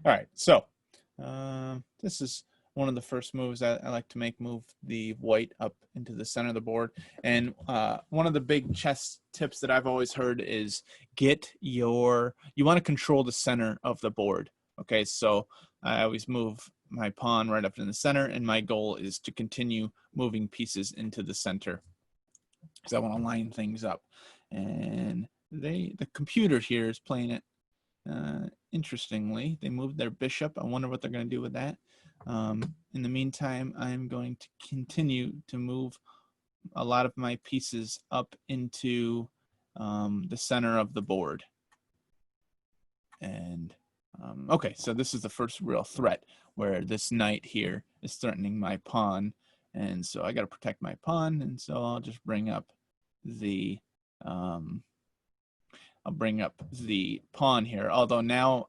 All right, so this is one of the first moves I like to make, move the white up into the center of the board. And one of the big chess tips that I've always heard is you want to control the center of the board. Okay, so I always move my pawn right up in the center, and my goal is to continue moving pieces into the center because I want to line things up. And the computer here is playing it interestingly. They moved their bishop. I wonder what they're going to do with that. In the meantime, I'm going to continue to move a lot of my pieces up into the center of the board. And okay, so this is the first real threat where this knight here is threatening my pawn. And so I got to protect my pawn. And so I'll just bring up the pawn here. Although now,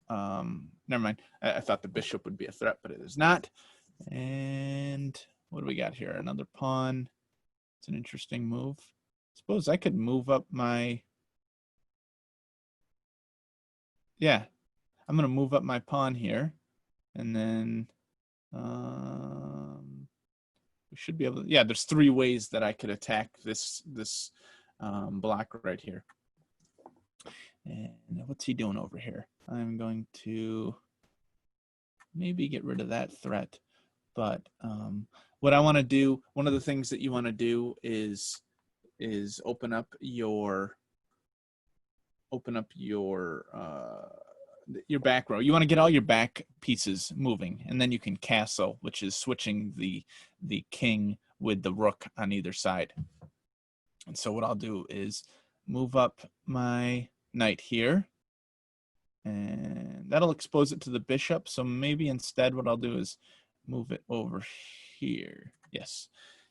never mind. I thought the bishop would be a threat, but it is not. And what do we got here? Another pawn. It's an interesting move. Suppose I could move up my. Yeah, I'm going to move up my pawn here, and then we should be able to. Yeah, there's 3 ways that I could attack this block right here. And what's he doing over here? I'm going to maybe get rid of that threat. But what I want to do, one of the things that you want to do is open up your back row. You want to get all your back pieces moving, and then you can castle, which is switching the king with the rook on either side. And so what I'll do is move up my knight here, and that'll expose it to the bishop. So maybe instead what I'll do is move it over here. Yes.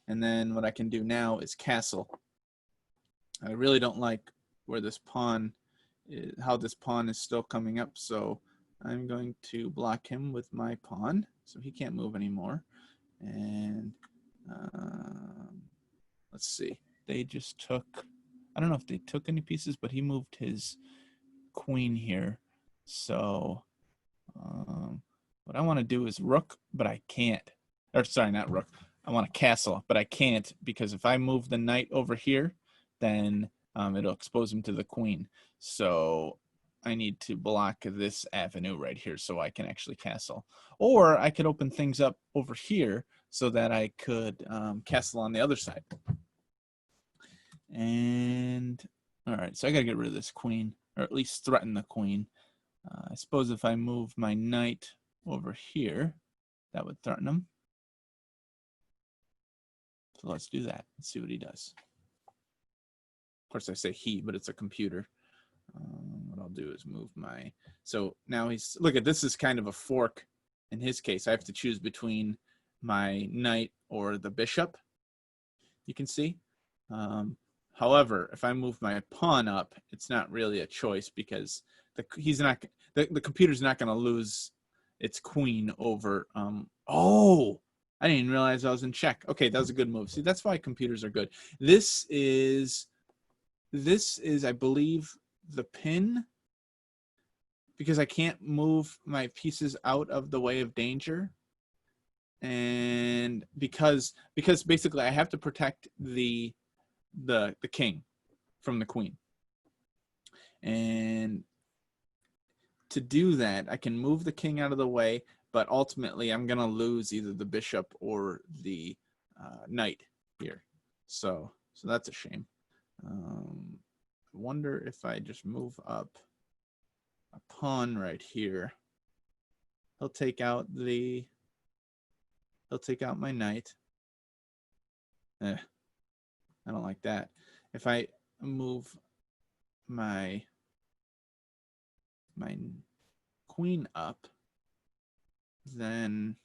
And then what I can do now is castle. I really don't like where this pawn is, how this pawn is still coming up. So I'm going to block him with my pawn so he can't move anymore. And let's see. They just took, I don't know if they took any pieces, but he moved his queen here. So what I want to do is rook, but I can't. Or sorry, not rook. I want a castle, but I can't because if I move the knight over here, then it'll expose him to the queen. So I need to block this avenue right here so I can actually castle. Or I could open things up over here so that I could castle on the other side. And all right, so I got to get rid of this queen, or at least threaten the queen. I suppose if I move my knight over here, that would threaten him. So let's do that. Let's see what he does. Of course, I say he, but it's a computer. What I'll do is move my. So now he's, look at this is kind of a fork in his case. I have to choose between my knight or the bishop. You can see. However, if I move my pawn up, it's not really a choice because the computer's not going to lose its queen over. Oh, I didn't even realize I was in check. Okay, that was a good move. See, that's why computers are good. This is, I believe, the pin because I can't move my pieces out of the way of danger. And because basically I have to protect the king from the queen. And to do that, I can move the king out of the way, but ultimately I'm going to lose either the bishop or the knight here. So that's a shame. I wonder if I just move up a pawn right here. He'll take out my knight. I don't like that. If I move my queen up, then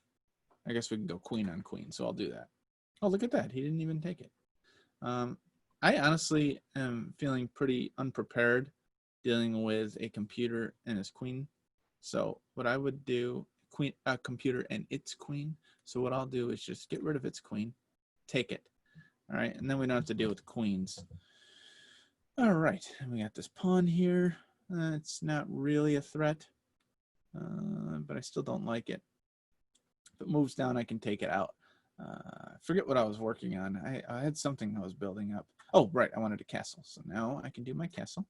I guess we can go queen on queen. So I'll do that. Oh, look at that. He didn't even take it. I honestly am feeling pretty unprepared dealing with a computer and his queen. So what I would do, a computer and its queen. So what I'll do is just get rid of its queen, take it. All right, and then we don't have to deal with queens. All right, and we got this pawn here. It's not really a threat. but I still don't like it. If it moves down, I can take it out. I forget what I was working on. I had something I was building up. Oh, right, I wanted a castle. So now I can do my castle.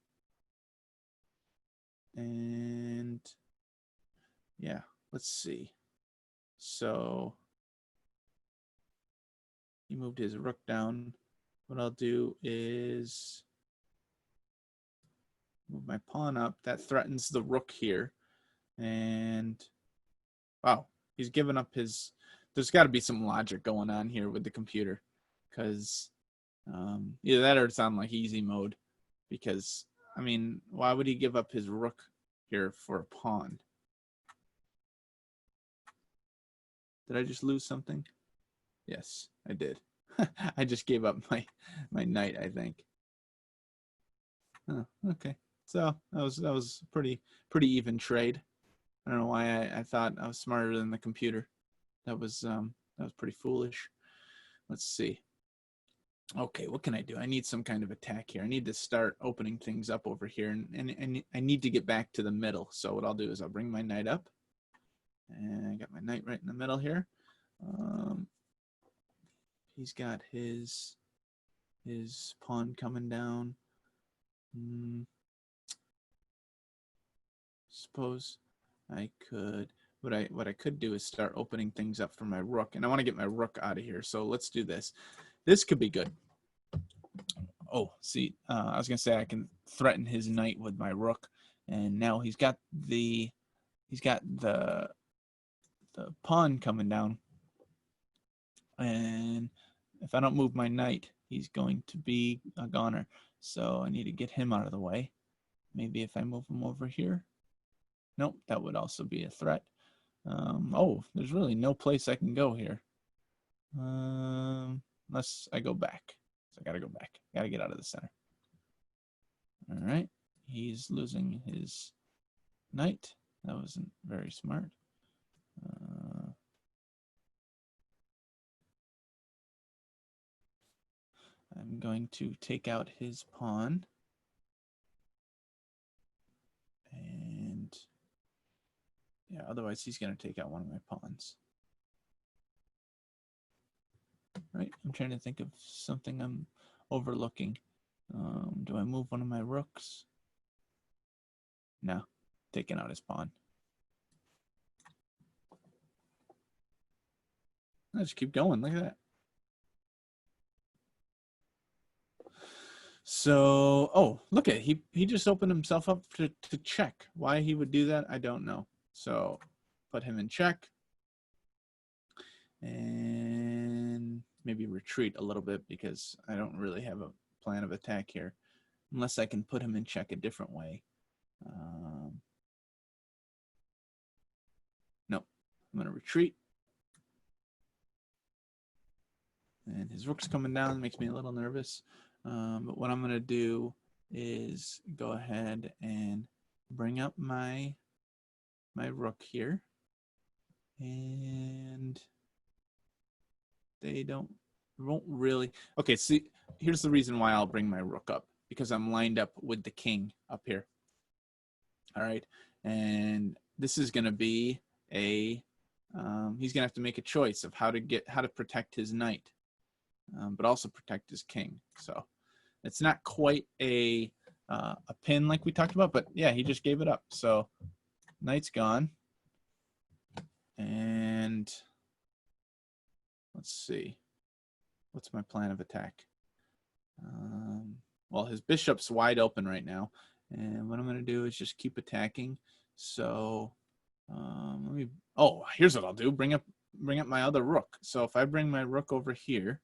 And yeah, let's see. So he moved his rook down. What I'll do is move my pawn up. That threatens the rook here. And wow, he's given up his... There's got to be some logic going on here with the computer, because either that or it's on like easy mode. Because, I mean, why would he give up his rook here for a pawn? Did I just lose something? Yes, I did. I just gave up my knight, I think. Oh, okay. So that was pretty even trade. I don't know why I thought I was smarter than the computer. That was pretty foolish. Let's see. Okay, what can I do? I need some kind of attack here. I need to start opening things up over here, and I need to get back to the middle. So what I'll do is I'll bring my knight up, and I got my knight right in the middle here. He's got his pawn coming down. Suppose I could... What I could do is start opening things up for my rook, and I want to get my rook out of here. So let's do this. This could be good. Oh, see, I was gonna say I can threaten his knight with my rook, and now he's got the pawn coming down, and if I don't move my knight, he's going to be a goner. So I need to get him out of the way. Maybe if I move him over here. Nope, that would also be a threat. Oh, there's really no place I can go here. Unless I go back. So I gotta go back. Gotta get out of the center. All right. He's losing his knight. That wasn't very smart. I'm going to take out his pawn. And yeah, otherwise he's going to take out one of my pawns. Right? I'm trying to think of something I'm overlooking. Do I move one of my rooks? No, taking out his pawn. Let's keep going. Look at that. So, oh, look at it. He just opened himself up to check. Why he would do that, I don't know. So, put him in check. And maybe retreat a little bit, because I don't really have a plan of attack here. Unless I can put him in check a different way. No, I'm going to retreat. And his rook's coming down. Makes me a little nervous. But what I'm going to do is go ahead and bring up my rook here. And they won't really... Okay, see, here's the reason why I'll bring my rook up. Because I'm lined up with the king up here. All right. And this is going to be a... he's going to have to make a choice of how to protect his knight. But also protect his king. So it's not quite a pin like we talked about, but yeah, he just gave it up. So knight's gone. And let's see. What's my plan of attack? Well, his bishop's wide open right now. And what I'm going to do is just keep attacking. So here's what I'll do. Bring up my other rook. So if I bring my rook over here,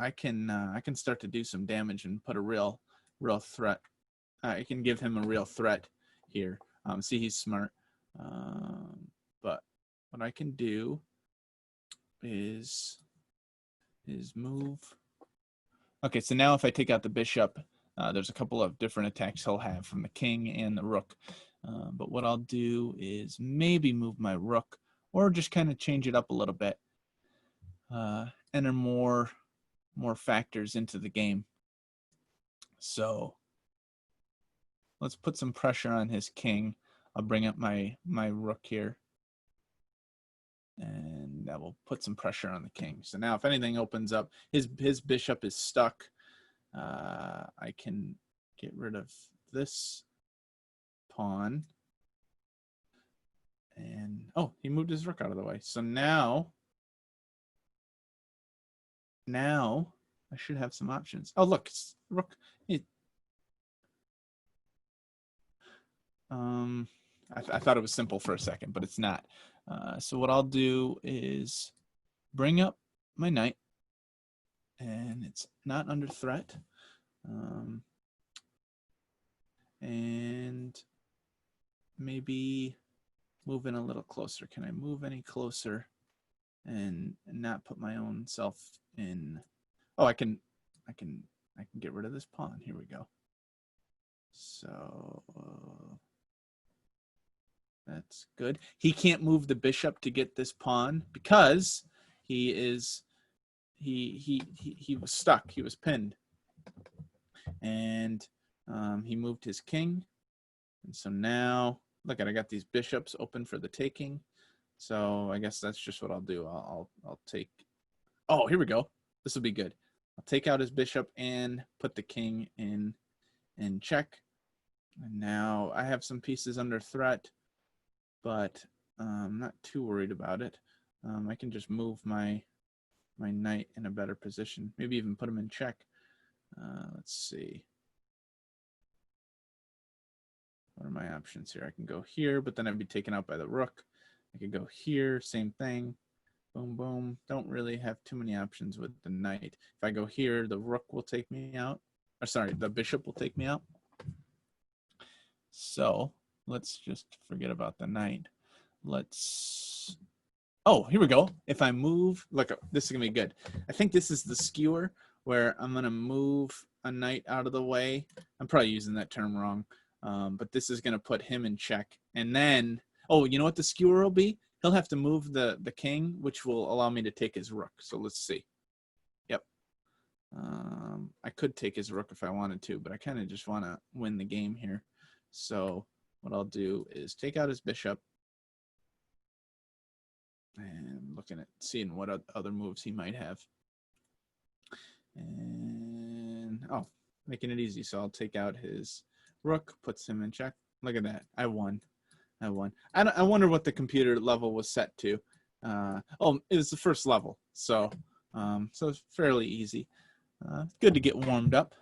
I can start to do some damage and put a real threat. I can give him a real threat here. See, he's smart. But what I can do is move. Okay, so now if I take out the bishop, there's a couple of different attacks he'll have from the king and the rook. But what I'll do is maybe move my rook, or just kind of change it up a little bit. Enter more factors into the game. So let's put some pressure on his king. I'll bring up my rook here. And that will put some pressure on the king. So now if anything opens up, his bishop is stuck. I can get rid of this pawn. And, oh, he moved his rook out of the way. So now I should have some options. Oh, look, it's rook. I thought it was simple for a second, but it's not. So what I'll do is bring up my knight, and it's not under threat. And maybe move in a little closer. Can I move any closer and not put my own self in? Oh, I can get rid of this pawn. Here we go. So that's good. He can't move the bishop to get this pawn because he was stuck. He was pinned, and he moved his king. And so now, look at, I got these bishops open for the taking. So I guess that's just what I'll do. I'll take. Oh, here we go. This will be good. I'll take out his bishop and put the king in check. And now I have some pieces under threat, but I'm not too worried about it. I can just move my knight in a better position. Maybe even put him in check. Let's see. What are my options here? I can go here, but then I'd be taken out by the rook. I could go here, same thing. Boom, boom. Don't really have too many options with the knight. If I go here, the rook will take me out. Or sorry, the bishop will take me out. So let's just forget about the knight. Oh, here we go. If I move, look, this is going to be good. I think this is the skewer where I'm going to move a knight out of the way. I'm probably using that term wrong. But this is going to put him in check. And then, oh, you know what the skewer will be? He'll have to move the king, which will allow me to take his rook. So let's see. Yep. I could take his rook if I wanted to, but I kind of just want to win the game here. So what I'll do is take out his bishop and looking at seeing what other moves he might have. And, oh, making it easy. So I'll take out his rook, puts him in check. Look at that. I won. I wonder what the computer level was set to. Oh, it was the first level. So, so it's fairly easy. Good to get warmed up.